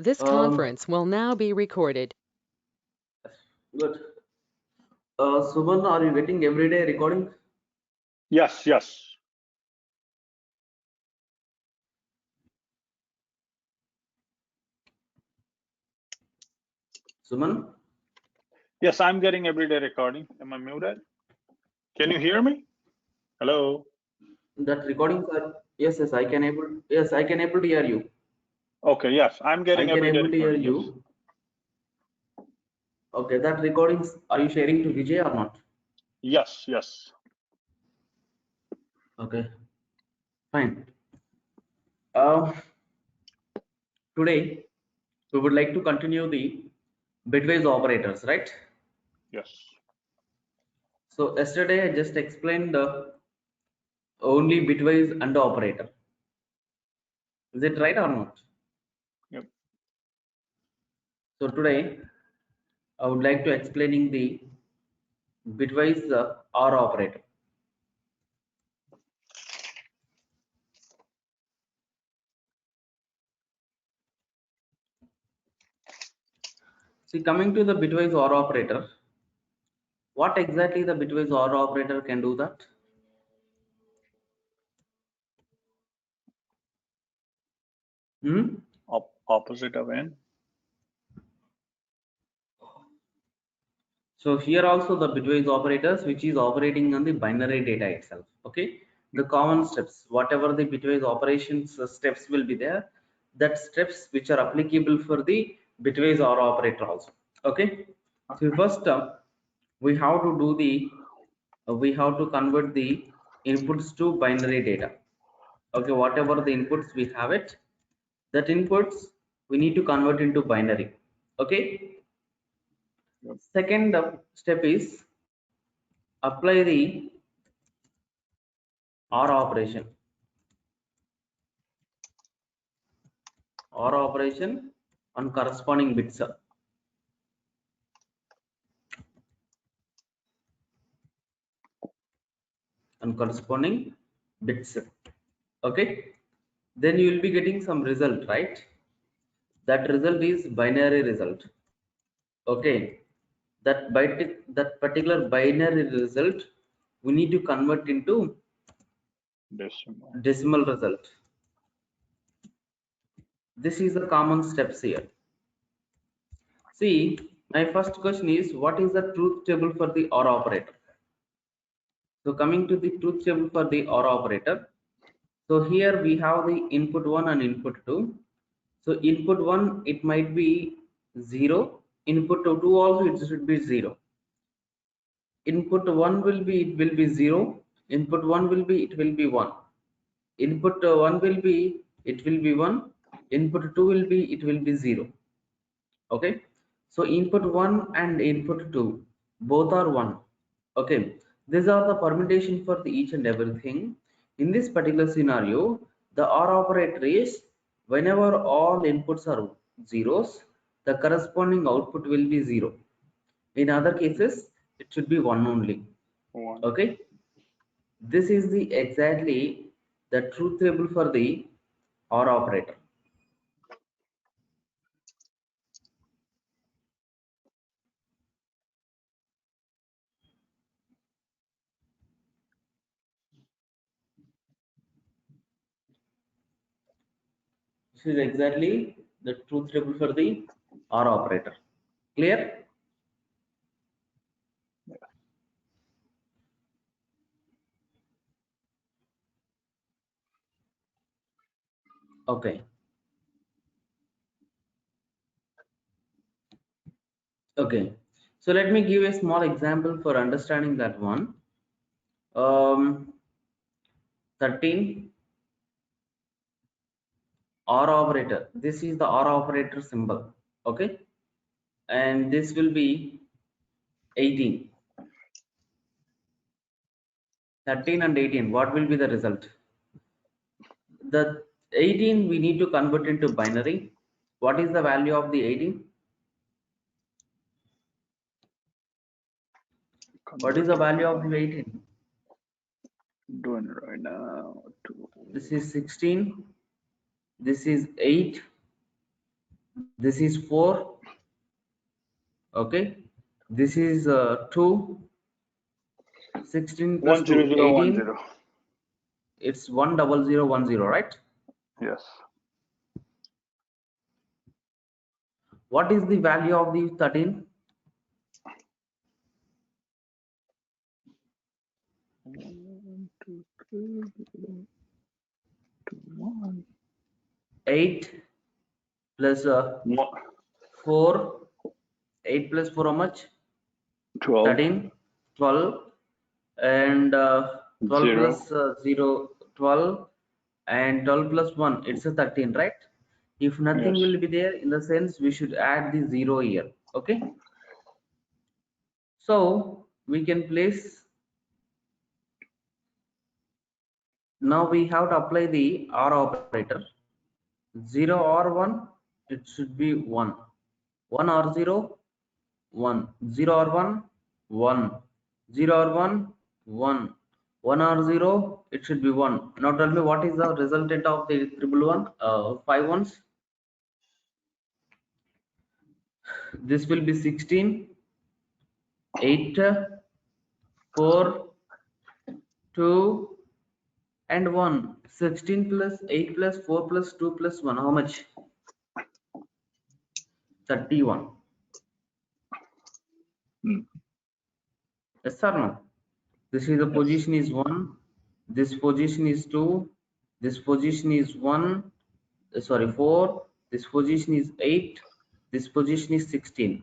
This conference will now be recorded. Good. Suman, are you getting everyday recording? Yes, yes. Suman? Yes, I'm getting everyday recording. Am I muted? Can you hear me? Hello? That recordings are yes, I can able to hear you. Okay, yes, I'm I getting can everyday able to hear recording. Yes. you. Okay, that recordings are you sharing to Vijay or not? Yes, yes. Okay, fine. Today we would like to continue the bitwise operators, right? Yes. So yesterday I just explained the only bitwise AND operator. Is it right or not? Yep. So today I would like to explaining the bitwise OR operator. See, coming to the bitwise OR operator, what exactly the bitwise OR operator can do that? Opposite of N. So here also the bitwise operators, which is operating on the binary data itself. Okay, the common steps, whatever the bitwise operations steps will be there, that steps which are applicable for the bitwise OR operator also. Okay, so first we have to do the we have to convert the inputs to binary data. Okay, whatever the inputs we have it, that inputs we need to convert into binary. Okay, Yep. second step is apply the OR operation on corresponding bits okay, then you will be getting some result, right? That result is binary result. Okay, that that particular binary result we need to convert into decimal result. This is the common steps here. See, my first question is, what is the truth table for the OR operator? So coming to the truth table for the OR operator, so here we have the input 1 and input 2. So input 1 it might be 0, input 2 also it should be 0. Input 1 will be, it will be 0, input 1 will be, it will be 1. Input 1 will be, it will be 1, input 2 will be, it will be 0. Okay, so input 1 and input 2 both are 1. Okay, these are the permutation for the each and everything. In this particular scenario, the OR operator is whenever all inputs are zeros, the corresponding output will be 0. In other cases it should be 1 only. 1. Okay, this is the exactly the truth table for the OR operator. This is exactly the truth table for the OR operator. Clear? Yeah. Okay. Okay. So let me give a small example for understanding that one. 13 OR operator. This is the OR operator symbol. Okay. And this will be 18. 13 and 18. What will be the result? The 18 we need to convert into binary. What is the value of the 18? What is the value of the 18? Doing it right now. This is 16. This is 8. This is 4. Okay. This is 2. 16 plus 2, 18. 10010. It's 10010, right? Yes. What is the value of the 13? 1, 2, 3, 2, 1. 8 plus 4. 8 plus 4, how much? 12. 13. 12. And 12 0. plus 0, 12. And 12 plus 1, it's a 13, right? If nothing Yes. will be there, in the sense we should add the 0 here. Okay. So we can place. Now we have to apply the OR operator. 0 or 1, it should be 1. 1 or 0, 1. 0 or 1, 1. 0 or 1, 1. 1 or 0, it should be 1. Now tell me what is the resultant of the triple one, 5 ones. This will be 16, 8, 4, 2, and 1. 16 plus 8 plus 4 plus 2 plus 1, how much? 31. Yes or no? This is the Yes. position is 1, this position is 2, this position is 1, sorry 4, this position is 8, this position is 16.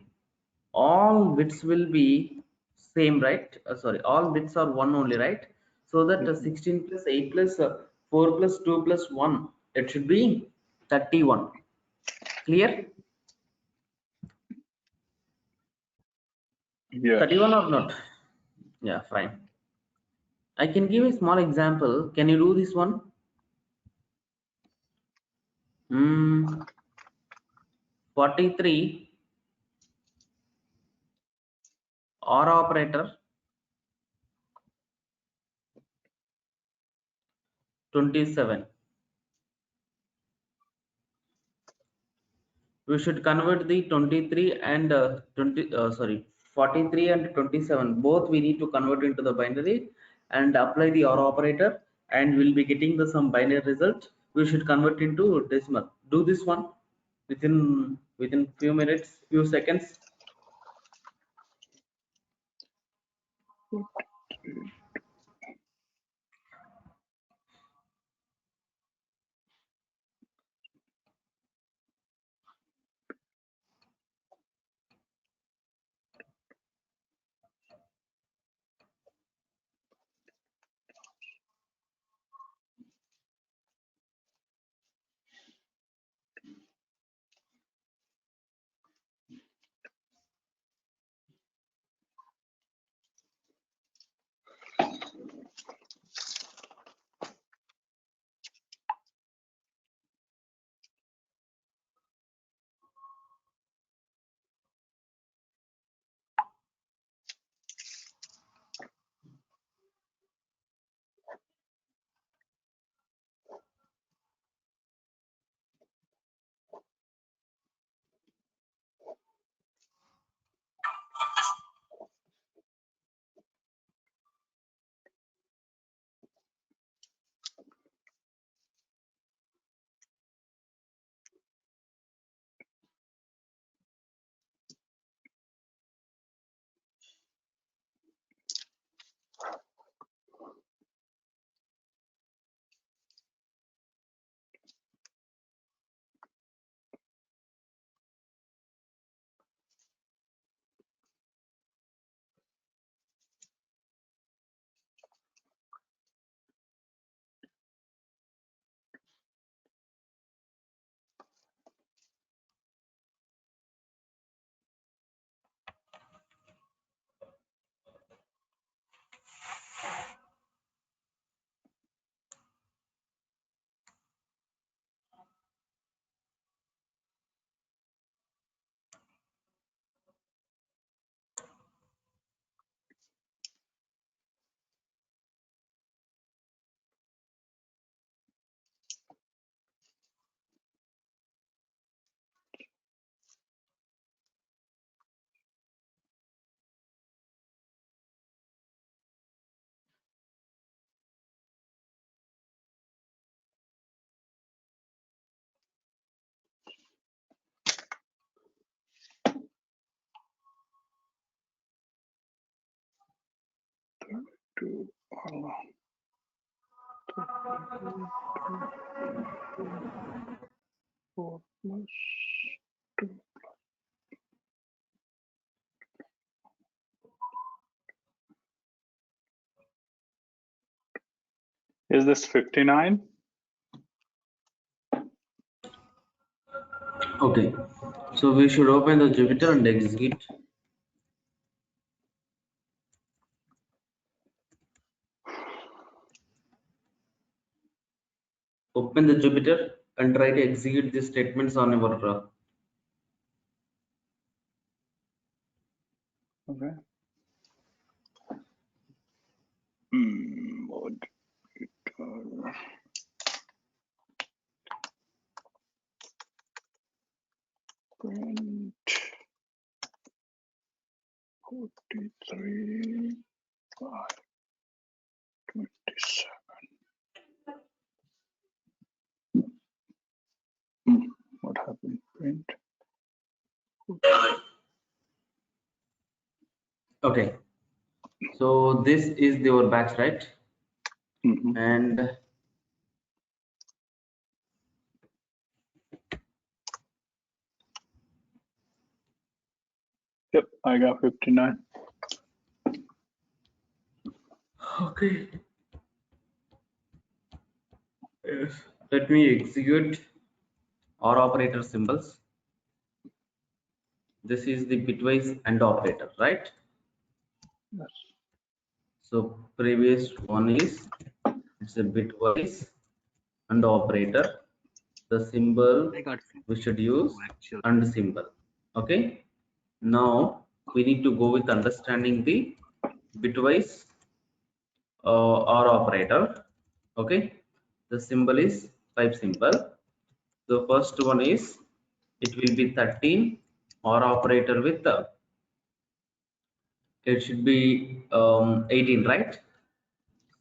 All bits will be same, right? Sorry, all bits are 1 only, right? So that 16 plus 8 plus 4 plus 2 plus 1, it should be 31. Clear? Yes. 31 or not? Yeah, fine. I can give a small example. Can you do this one? 43 OR operator 27. We should convert the 23 and 43 and 27. Both we need to convert into the binary and apply the OR operator, and we'll be getting the some binary result. We should convert into decimal. Do this one within few minutes, few seconds. 4 plus 2. Is this 59? Okay, so we should open the Jupyter and execute. Open the Jupyter and try to execute these statements on your Okay. What? Print 43 5 27. What happened? Print. Okay, so this is your batch, right? And Yep, I got 59. okay, yes. Let me execute OR operator symbols. This is the bitwise AND operator, right? Yes. So previous one is, it's a bitwise AND operator. The symbol we should use AND symbol. Okay. Now we need to go with understanding the bitwise OR operator. Okay. The symbol is type symbol. The first one is, it will be 13 OR operator with it should be 18, right?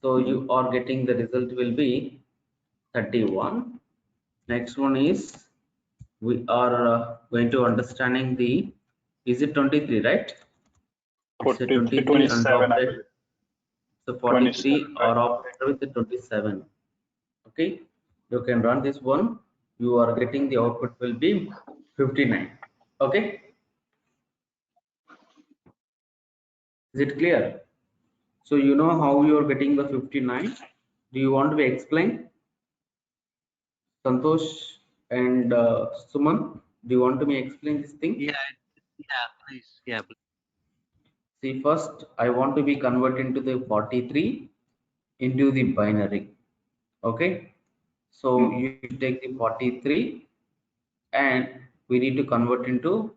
So you are getting the result will be 31. Next one is, we are going to understanding the, is it 23, right? It's a 23 and 27, I believe. operator. So 43 27, or right? operator with the 27. Okay, you can run this one. You are getting the output will be 59. Okay, is it clear? So you know how you are getting the 59. Do you want to explain? Santosh and Suman, do you want to me explain this thing? Please. Yeah, please. See, first I want to be converted into the 43 into the binary. Okay, so you take the 43 and we need to convert into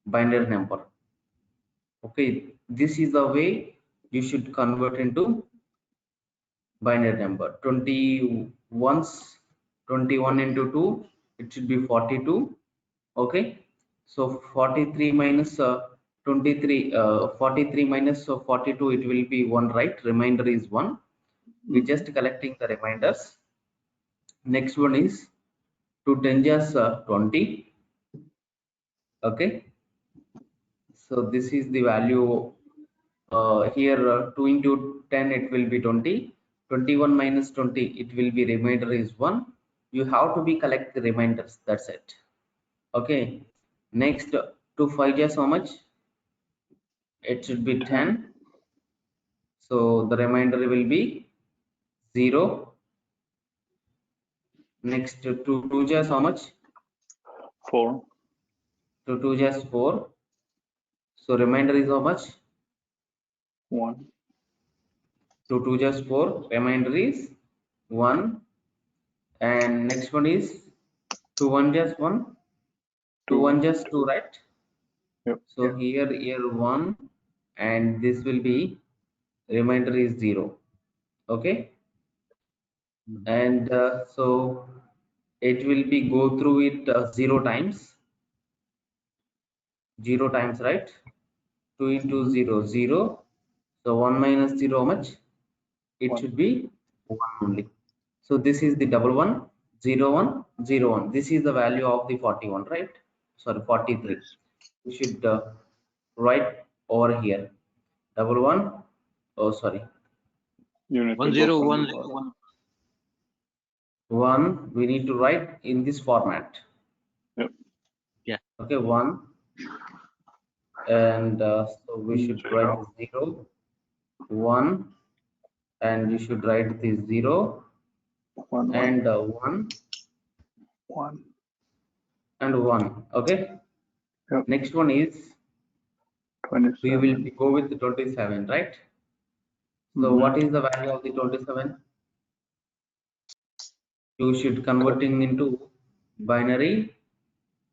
binary number. Okay, this is the way you should convert into binary number. 21 into 2, it should be 42. Okay, so 43 minus 23 43 minus 42, it will be 1, right? Remainder is 1. We just collecting the reminders. Next one is 2 10 is 20. Okay, so this is the value here. 2 into 10, it will be 20. 21 minus 20, it will be remainder is 1. You have to be collect the reminders, that's it. Okay, next 2 5 is how much? It should be 10. So the remainder will be 0. Next 2 2 is how much? 4. 2 2 is 4. So remainder is how much? 1. 2 2 is 4. Remainder is 1. And next one is 2 1 is 1. 2 1 is 2, right? Yep. So here 1, and this will be remainder is 0. Okay, and so it will be go through it 0 times. 0 times, right? 2 into 0 0. So 1 minus 0 how much? It 1. should be 1 only. So this is the 1 0 1 0 1. This is the value of the 41, right? Sorry, 43. We should write over here 1 1. Oh, sorry, You need to 1 go 0 from 1 the 0 bottom. 1. 1 we need to write in this format. Yep. Yeah. Okay, 1, and so we should write 0, 1, and you should write the 0 1 1 and 1 1. and 1. Okay. Yep. Next one is we 27. will go with the 27, right? So Mhm. what is the value of the 27? You should converting into binary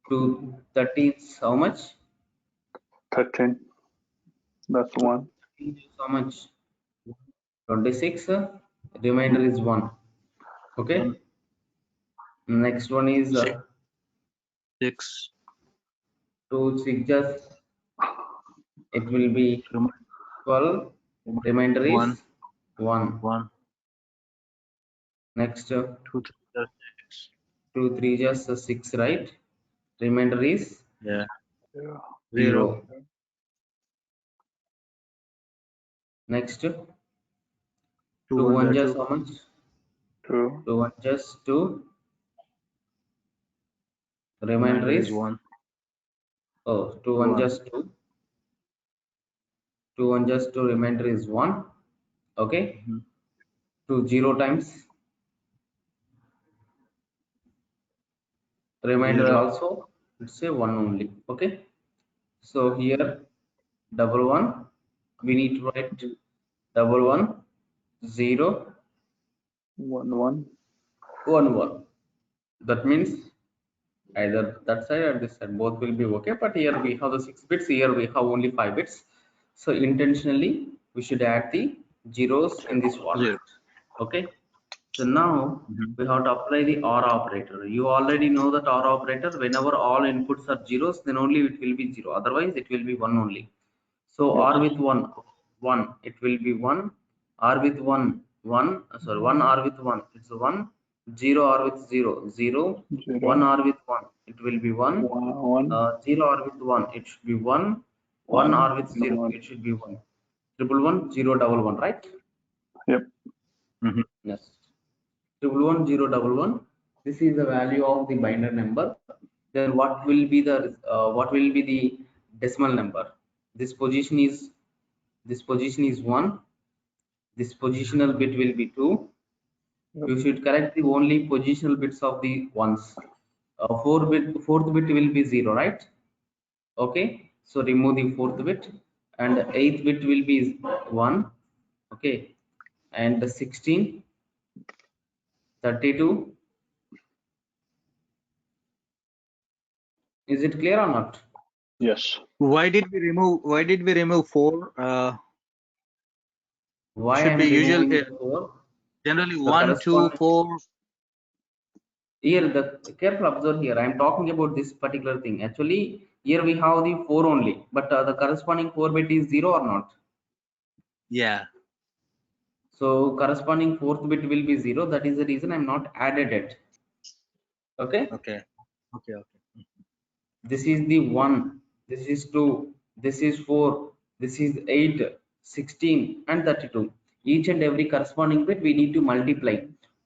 to 30 is how much? 13. That's 1. How much? 26. Remainder is 1. Okay. 1 Next one is 6 2 6 just it will be 12. Remainder is 1 1. 1 Next 2 3 6. 2 3 just 6, right? Remainder is Yeah. Yeah. 0 0. Next 2 2 1 1 just 2 how much? 2. 2 1 just 2. Remainder remainder is is 1 oh 2 1 1 just 2. 2 1 just 2. Remainder is 1. Okay. Mhm. 2 0 times. Remainder 0 also let's say 1 only. Okay. So here double 1 we need to write double 1 0 1 1. 1 1. That means either that side or this side both will be okay, but here we have the 6 bits, here we have only 5 bits, so intentionally we should add the zeros in this 0 format. Okay, so now Mhm. we have to apply the OR operator. You already know that OR operator, whenever all inputs are zeros, then only it will be 0, otherwise it will be 1 only. So Yes. R with 1 it will be 1, R with 1 1, sorry 1 R with 1 it's 1, 0 R with 0 0, 1 0. R with 1 it will be 1, 1 1. 0 R with 1 it should be 1, 1 1 R with 0 1. it should be 1, triple 1 0 double 1, right? Yep. Mhm. Yes, triple 1 0 double 1, this is the value of the binary number. Then what will be the decimal number? This position is 1, this positional bit will be 2. Yep. You should correct the only positional bits of the ones. Fourth bit will be 0, right? Okay, so remove the fourth bit, and the eighth bit will be 1. Okay, and the 16, 32. Is it clear or not? Yes. why did we remove 4 Why should I be am usual removing the 4? generally The 1 2 corresponding 4 here, the careful observe here. I am talking about this particular thing. Actually, here we have the 4 only, but the corresponding 4 bit is 0 or not? yeah So corresponding fourth bit will be 0. That is the reason I'm not added it. Okay. okay okay This is the 1. This is 2. This is 4. This is 8, 16, and 32. Each and every corresponding bit we need to multiply.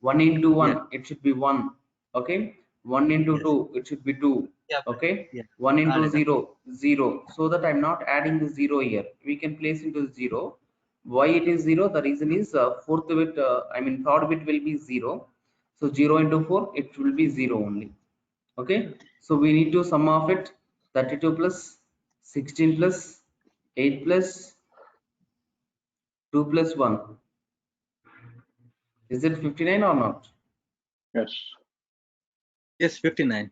1 into 1, yeah it should be 1. Okay. 1 into yes 2, it should be 2. yeah Okay. yeah 1 got into it 0, 0. So that I'm not adding the 0 here. We can place into 0. Why it is 0? The reason is fourth bit, third bit will be 0. So 0 into 4, it will be 0 only. Okay, so we need to sum of it, 32 plus 16 plus 8 plus 2 plus 1. Is it 59 or not? Yes. yes 59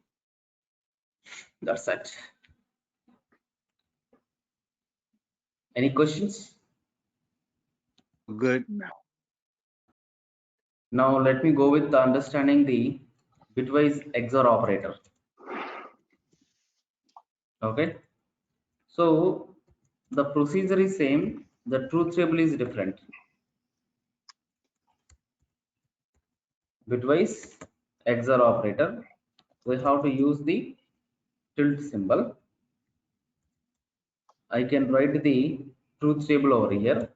That's it. Any questions? good Now let me go with the understanding the bitwise XOR operator. Okay, so the procedure is same, the truth table is different. Bitwise XOR operator, we have to use the tilde symbol. I can write the truth table over here.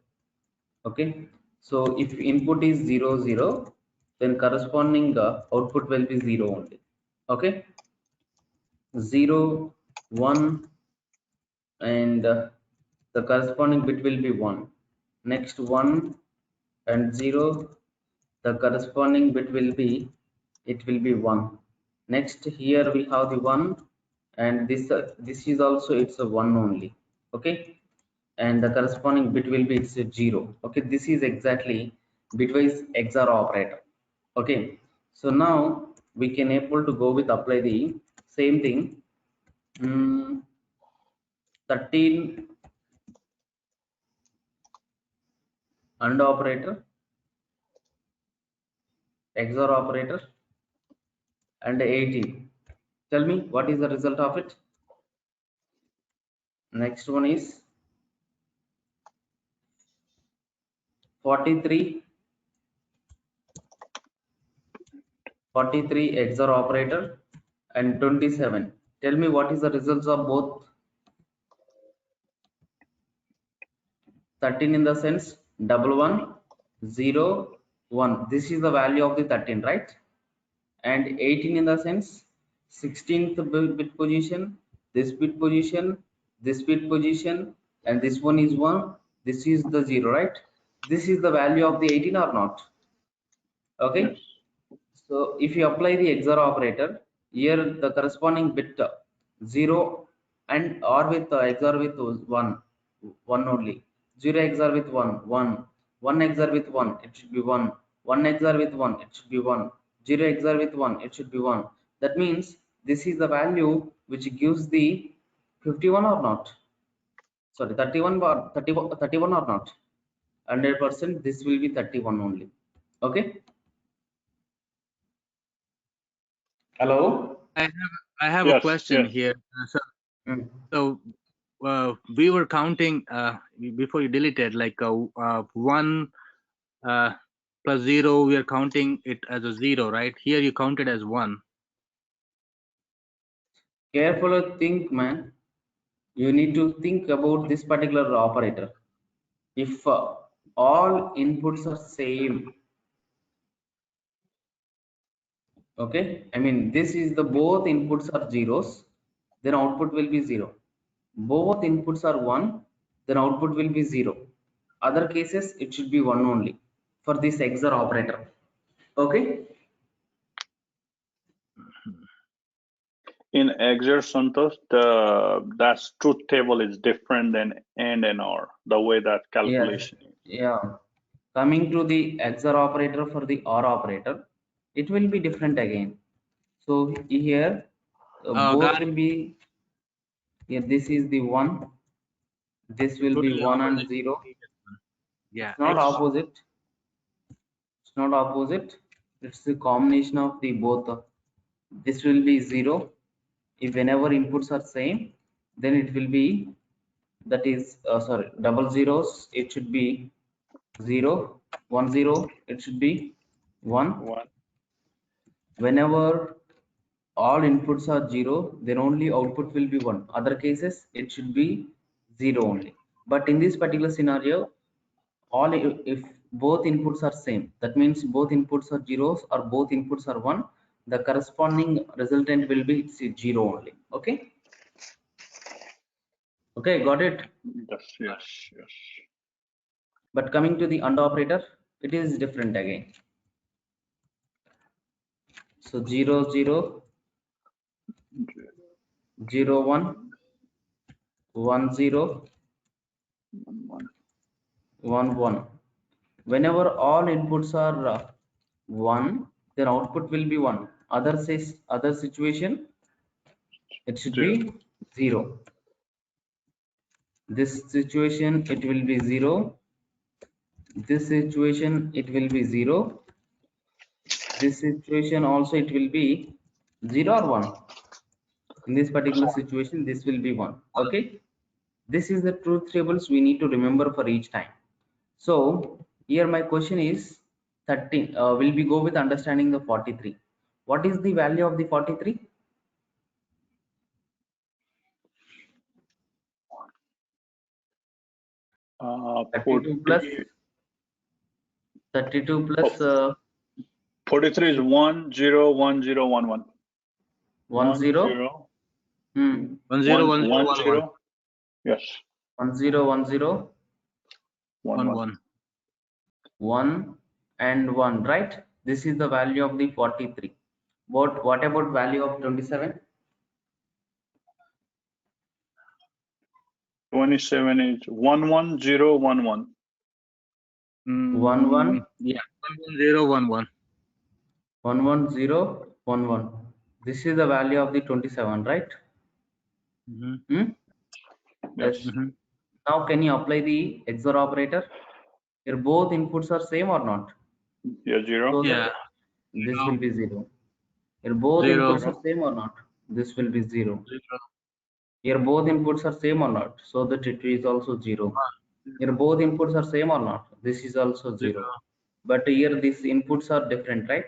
Okay, So if input is 0 0, then corresponding output will be 0 only. Okay, 0 1, and the corresponding bit will be 1. Next 1 and 0, the corresponding bit will be, it will be 1. Next here we have the 1, and this is also, it's a 1 only. Okay, and the corresponding bit will be, it's a 0. Okay, this is exactly bitwise XOR operator. Okay, so now we can able to go with apply the same thing. 13 AND operator, XOR operator, and 18. Tell me what is the result of it. Next one is 43 XOR operator and 27. Tell me what is the results of both. 13 in the sense 11 0 1. This is the value of the 13, right? And 18 in the sense 16th bit position, this bit position, this bit position, and this one is 1. This is the 0, right? This is the value of the 18 or not? Okay. Yes. So if you apply the XOR operator, here the corresponding bit 0 and or with XOR with 1 only. 0 XOR with 1, 1. 1 XOR with 1, it should be 1. 1 XOR with 1, it should be 1. 0 XOR with 1, it should be 1. That means this is the value which gives the 51 or not? Sorry, 31 or 31 or not? 100%, this will be 31 only. Okay. Hello. I have a Yes. question Yes. here. Mm. So we were counting before you deleted, like 1 plus 0. We are counting it as a 0, right? Here you count it as 1. Carefully think, man. You need to think about this particular operator. If all inputs are same, okay, I mean this is the both inputs are zeros, then output will be 0. Both inputs are 1, then output will be 0. Other cases it should be 1 only for this XOR operator. Okay. In XOR, Santosh, that truth table is different than AND and OR, the way that Yes. calculation is. Yeah. Coming to the XOR operator for the OR operator, it will be different again. So here Oh, both got it. will be, yeah, this is the 1, this will be Totally 1 and opposite. 0. Yeah. It's not opposite, it's not opposite, it's the combination of the both. This will be 0. If whenever inputs are same, then it will be, that is sorry, double zeros, it should be 0. 1 0, it should be 1. One. Whenever all inputs are 0, then only output will be 1. Other cases it should be 0 only. But in this particular scenario, all if both inputs are same, that means both inputs are zeros or both inputs are 1, the corresponding resultant will be 0 only. Okay. Okay, got it. Yes. Yes. Yes. But coming to the AND operator, it is different again. So 0 0 0 1 1 0 One. 1 1. Whenever all inputs are 1, then output will be 1. Other situation, it should Zero. be 0. This situation it will be 0. This situation it will be 0. This situation also it will be 0 or 1. In this particular situation, this will be 1. Okay. This is the truth tables we need to remember for each time. So here my question is 13. Will we go with understanding the 43? What is the value of the 43? Put 32 plus 32 plus 43 is 1 0 1 0 1 1. 1 0. 1 0 1 0 1 1 Yes. 1 0 1 0 1 1 1. 1 and 1, right? This is the value of the 43. What about value of 27? 27 is 1 1 0 1 1. 1 1, Yeah, 1 1 0 1 1. 1 1 0 1 1. This is the value of the 27, right? Mhm. Yes. Yes. Now can you apply the XOR operator? Here both inputs are same or not? Yeah, 0. So Yeah. this Zero. will be 0. Here both 0. inputs are same or not? This will be 0. 0. Here both inputs are same or not? So that it is also 0. Here both inputs are same or not? This is also 0. But here these inputs are different, right?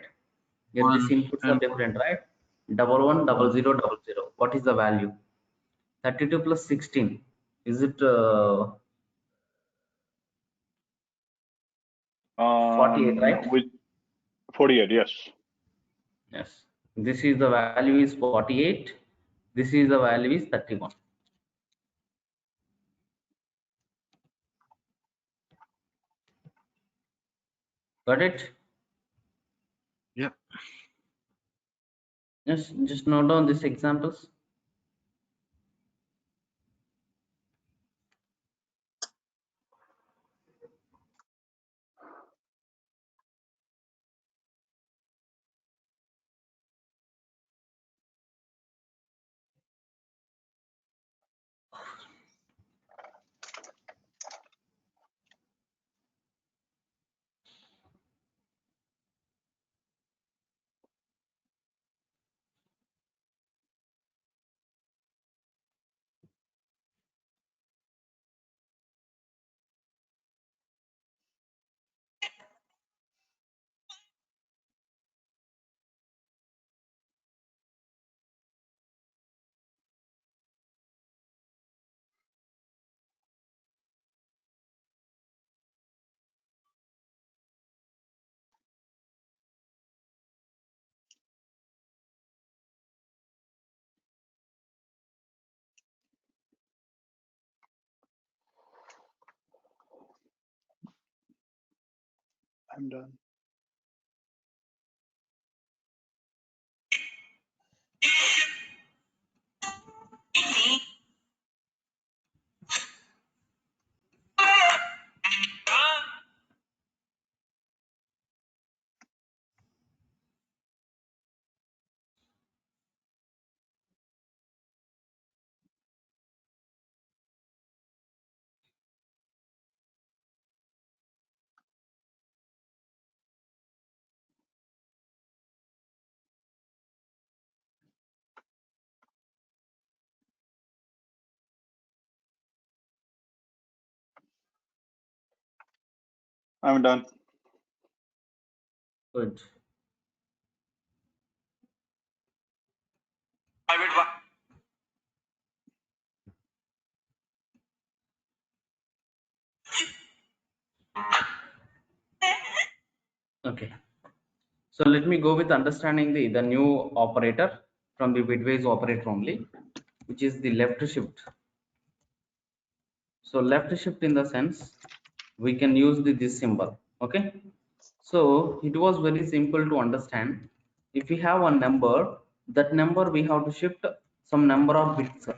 Here these 1 inputs are and different, right? 1 1 0 0 0 0. What is the value? 32 plus 16. Is it 48, right? With 48, yes. Yes. This is the value is 48. This is the value is 31. Got it? Yep. Yes. Just note down these examples. I'm done. I'm done. Good. Okay. So let me go with understanding the new operator from the bitwise operator only, which is the left shift. So left shift in the sense we can use this symbol. Okay. So it was very simple to understand. If we have a number, that number we have to shift some number of bits.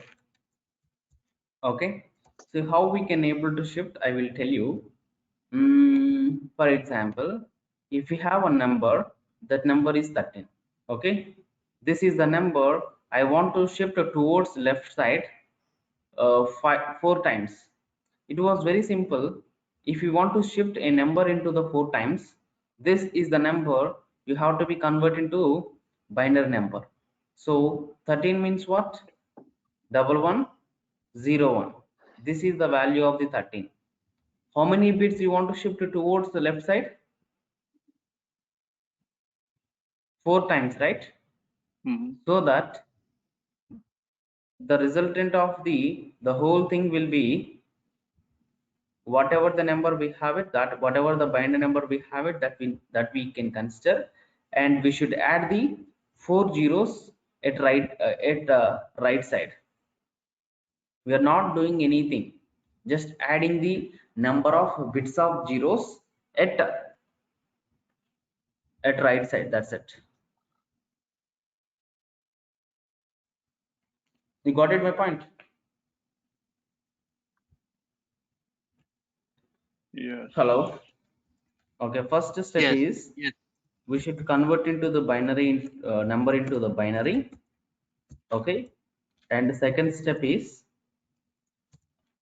Okay. So how we can able to shift, I will tell you. For example, if we have a number, that number is 13. Okay. This is the number I want to shift towards left side 4 times. It was very simple. If you want to shift a number into the 4 times, this is the number you have to be converted into binary number. So 13 means what? 1101. This is the value of the 13. How many bits you want to shift towards the left side? 4 times, right? So that the resultant of the whole thing will be whatever the number we have it, that whatever the binary number we have it, that we can consider, and we should add the 4 zeros at right side. We are not doing anything, just adding the number of bits of zeros at right side. That's it. You got it, my point? Yes. Hello. Okay, first step Yes. is Yes. we should convert into the binary number into the binary. Okay, and the second step is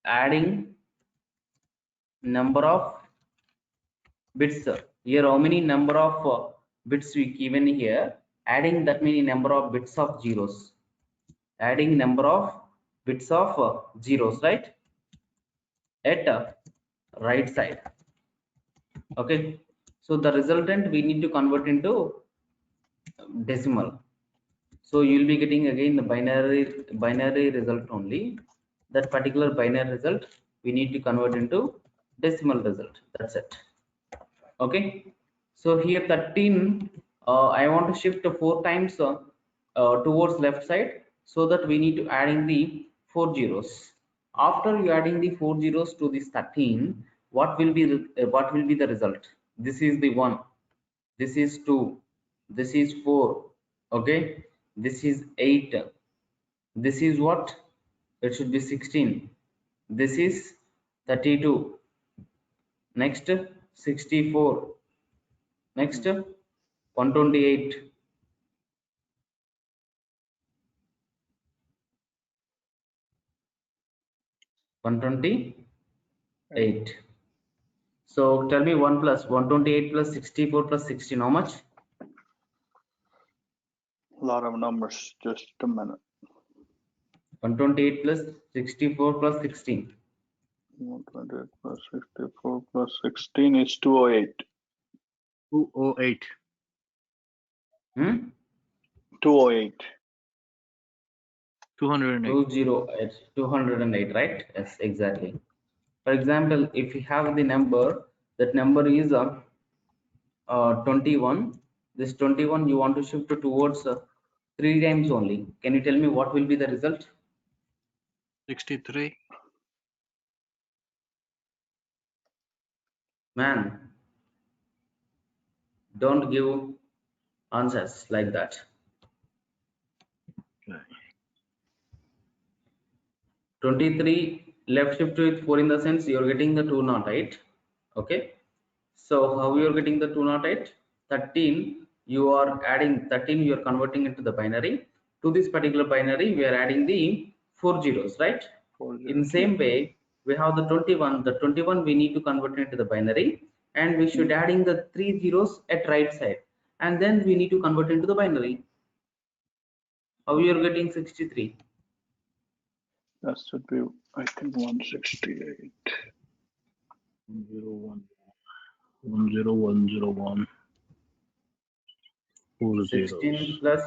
adding number of bits. Here how many number of bits we given here, adding that many number of bits of zeros, adding number of bits of zeros, right, at right side. Okay, so the resultant we need to convert into decimal. So you will be getting again the binary result only. That particular binary result we need to convert into decimal result. That's it. Okay. So here 13, I want to shift 4 times towards left side, so that we need to adding the 4 zeros. After you adding the 4 zeros to this 13, what will be the result? This is the 1. This is 2. This is 4. Okay. This is 8. This is what? It should be 16. This is 32. Next 64. Next 128. So tell me 128 plus 64 plus 16, how much? A lot of numbers. Just a minute. 128 plus 64 plus 16. 128 plus 64 plus 16 is 208. 208. 208. 208. 208, right? Yes, exactly. For example, if you have the number, that number is 21. This 21 you want to shift towards 3 times only. Can you tell me what will be the result? 63. Man, don't give answers like that. Okay. 23 left shift with 4, in the sense you're getting the 208. Okay, so how you're getting the 208? 13 you are adding 13, you are converting into the binary. To this particular binary we are adding the 4 zeros, right? 4 In the zeros, same way we have the 21 we need to convert into the binary, and we should adding the 3 zeros at right side, and then we need to convert into the binary. How you are getting 63? that should be, I think, 168. 101. 10101. 4 zeros. 16 plus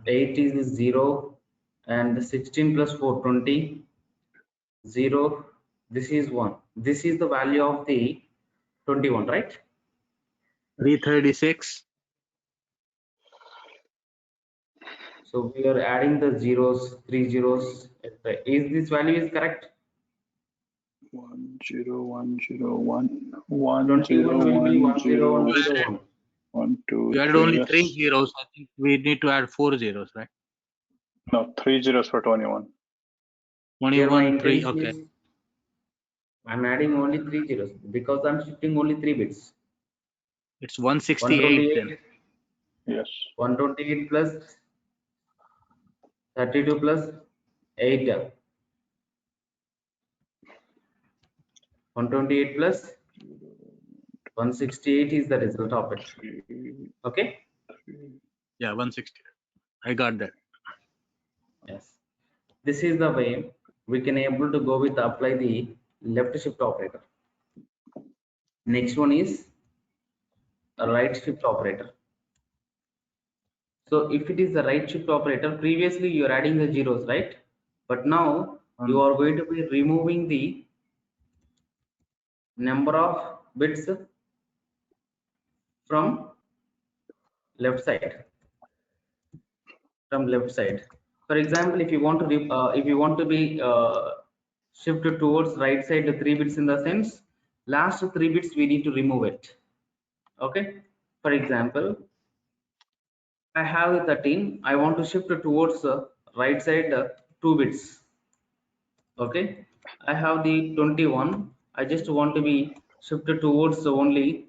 8 is 0, and 16 plus 4 20. 0, this is 1. This is the value of the 21, right? 336. So we are adding the zeros, 3 zeros. Is this value is correct? 10101. 21 will be 10101. 1, 2, You added 3, only yes. 3 zeros. I think we need to add 4 zeros, right? No, 3 zeros for 21. Here my 21, 3. intention Okay. is I'm adding only 3 zeros because I'm shifting only 3 bits. It's 168 then. 128, Yes. 128 plus 32 plus 8. 128 plus 168 is the result of it. Okay. Yeah, 160. I got that. Yes. This is the way we can able to go with apply the left shift operator. Next one is a right shift operator. So if it is the right shift operator, previously you are adding the zeros, right? But now you are going to be removing the number of bits from left side. For example, if you want to be shifted towards right side, the 3 bits, in the sense last 3 bits we need to remove it. Okay, for example, I have 13, I want to shift towards right side 2 bits. Okay, I have the 21, I just want to be shifted towards only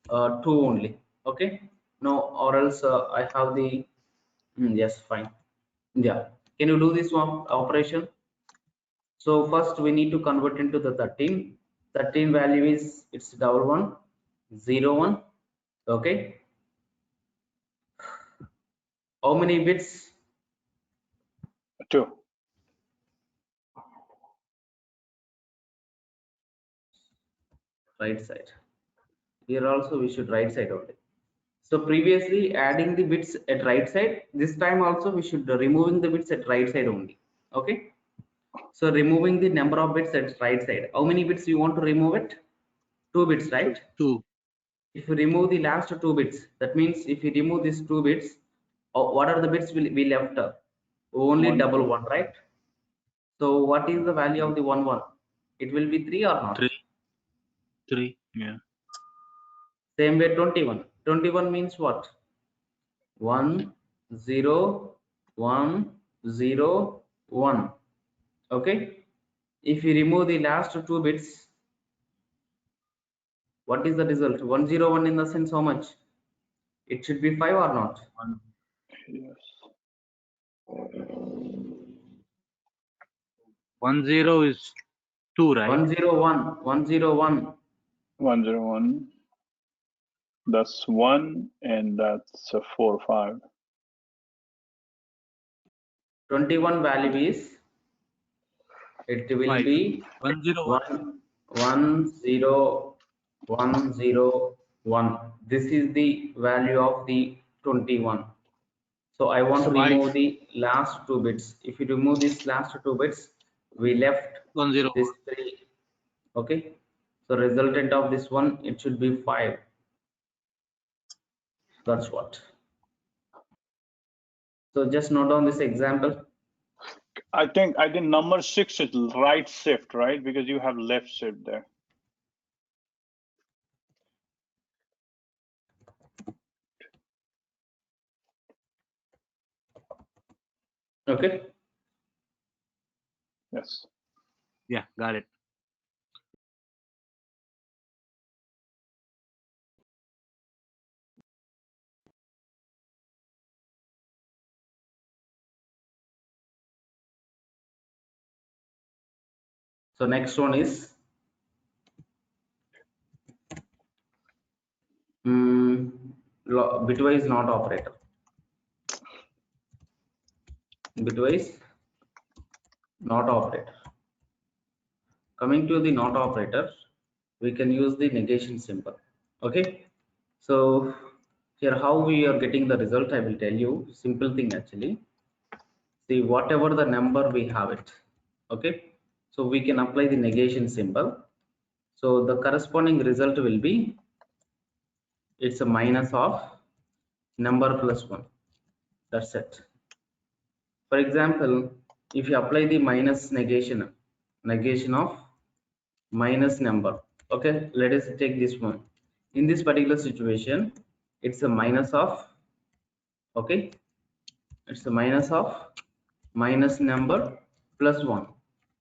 2 only. Okay, no, or else I have the yes, fine. Yeah, can you do this one operation? So first we need to convert into the 13. 13 value is, it's 1101. Okay, how many bits? 2. Right side. Here also we should right side only. So previously adding the bits at right side, this time also we should removing the bits at right side only. Okay, so removing the number of bits at right side, how many bits you want to remove it? 2 bits, right? 2. If you remove the last 2 bits, that means if you remove these 2 bits, what are the bits will be left? Only 1, double 2. 1, right? So what is the value of the 1 1? It will be 3 or not? 3. Yeah. Same way 21. 21 means what? 1 0 1 0 1. Okay, if you remove the last 2 bits, what is the result? 101 in the sense how much? It should be 5 or not? Yes. 10 is 2, right? 101 101. 101. That's 1, and that's 4 5. 21 value is, it will 5. be 101. 10101. This is the value of the 21. So I want to 5. remove the last 2 bits. If you remove these last 2 bits, we left 101. this 3. Okay, so resultant of this one, it should be 5. That's what. So just note down this example. I think number 6 is right shift, right? Because you have left shift there. Okay, Yes. Yeah, got it. so next one is bitwise not operator. Bitwise not operator. Coming to the not operator, we can use the negation symbol. Okay, so here how we are getting the result, I will tell you. Simple thing actually. See, whatever the number we have it. Okay, so we can apply the negation symbol. So the corresponding result will be, it's a minus of number plus 1. That's it. For example, if you apply the minus negation of minus number, okay, let us take this one. In this particular situation, it's a minus of, okay, it's a minus of minus number plus 1.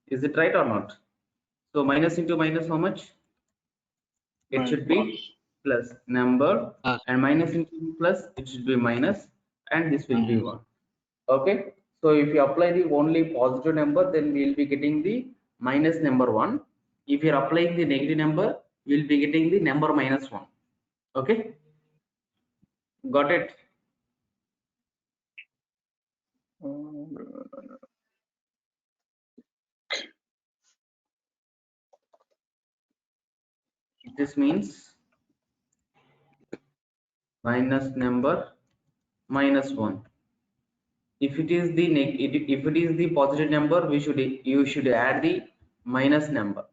Is it right or not? So minus into minus, how much? It should be plus number, and minus into plus, it should be minus, and this will be 1. Okay, so if you apply the only positive number, then we will be getting the minus number 1. If you are applying the negative number, we will be getting the number minus 1. Okay, got it? This means minus number minus 1. if it is the if it is the positive number, you should add the minus number.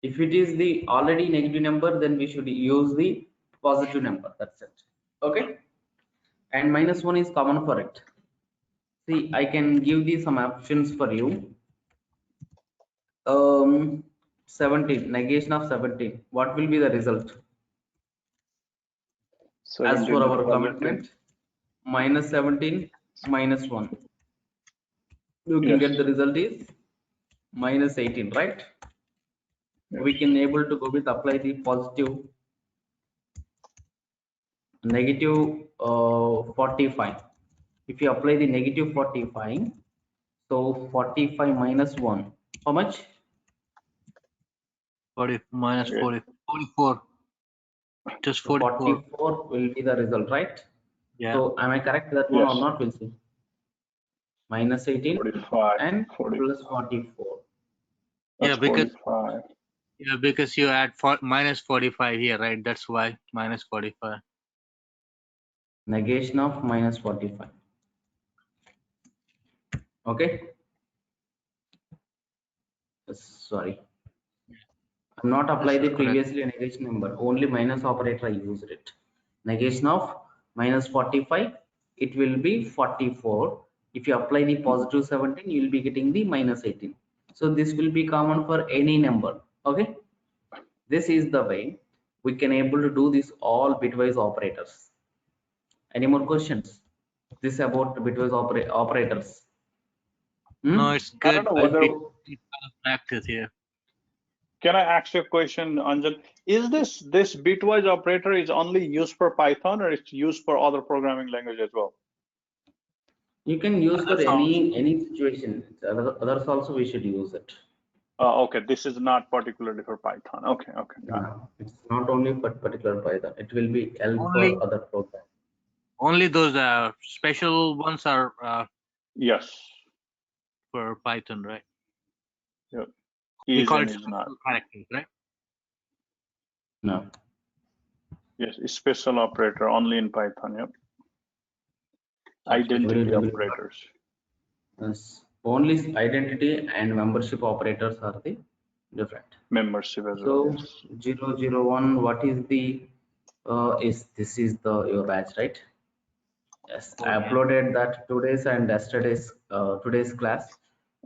If it is the already negative number, then we should use the positive number. That's it. Okay. And -1 is common for it. See, I can give these some options for you. 17, negation of 17. What will be the result? As 17 for is our positive. commitment, -17, -1. You can Yes. get the result is -18, right? Yes. We can able to go with apply the positive negative 45. If you apply the negative 45, so 45 minus 1, how much? 40 minus Okay. 40, 44. Just 44. 44 will be the result, right? Yeah. So am I correct that one or Yes. not? We'll see. Minus 18 45. and 40. plus 44. That's Yeah, because 45. yeah, because you add minus 45 here, right? That's why minus 45. Negation of minus 45. Okay. Sorry. I'm not apply the That's correct. previously negation number. Only minus operator I used it. Negation of minus 45. It will be 44. If you apply the positive 17, you will be getting the minus 18. So this will be common for any number. Okay. This is the way we can able to do this all bitwise operators. Any more questions? This about bitwise operators. No, it's I don't good. know whether. Practice here. Can I ask you a question, Anjan? Is this bitwise operator is only used for Python, or it's used for other programming language as well? You can use for That's all. any situation. Others also we should use it. Okay, this is not particularly for Python. Okay, got it. No, it's not only for particular Python. It will be help Only for other programs. only those special ones are Yes. for Python, right? Yep. We Is call and it is special not. characters, right? No. Yes, it's special operator only in Python. Yep. Okay, Identity we will- operators. Yes. Only identity and membership operators are the different. Membership as So well. Yes. 001. What is the this is the your batch, right? Yes, I Okay. uploaded that today's and today's class.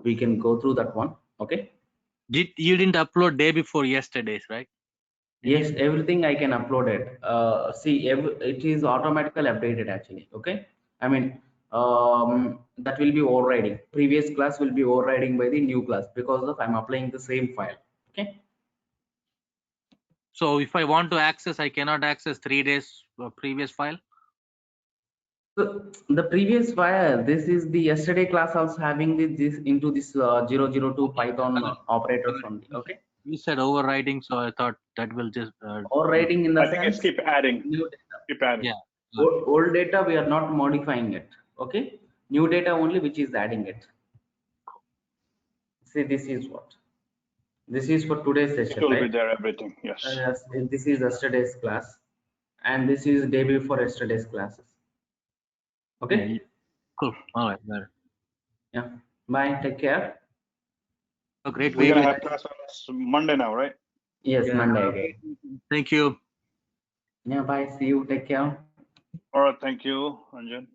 We can go through that one. Okay. You didn't upload day before yesterday's, right? Yes, everything I can upload it. See, it is automatically updated actually. Okay. I mean, that will be overriding. Previous class will be overriding by the new class because of I'm applying the same file. Okay. So if I want to access, I cannot access 3 days previous file. So the previous file, this is the yesterday class also having this into this 002 Python operators only. Okay. You said overriding, so I thought that will just Overriding in the I think it's sense keep adding. new data. Keep adding. yeah. Old data we are not modifying it. Okay. New data only which is adding it. See, this is what. This is for today's It session, will be right? there, everything. Yes. Yes, this is yesterday's class, and this is day before yesterday's classes. Okay. Yeah, cool. All right. Got it. Yeah. Bye. Take care. Oh, great. We're gonna Very have class on Monday now, right? Yes, Yeah. Monday again. Thank you. Yeah. Bye. See you. Take care. All right. Thank you, Anjan.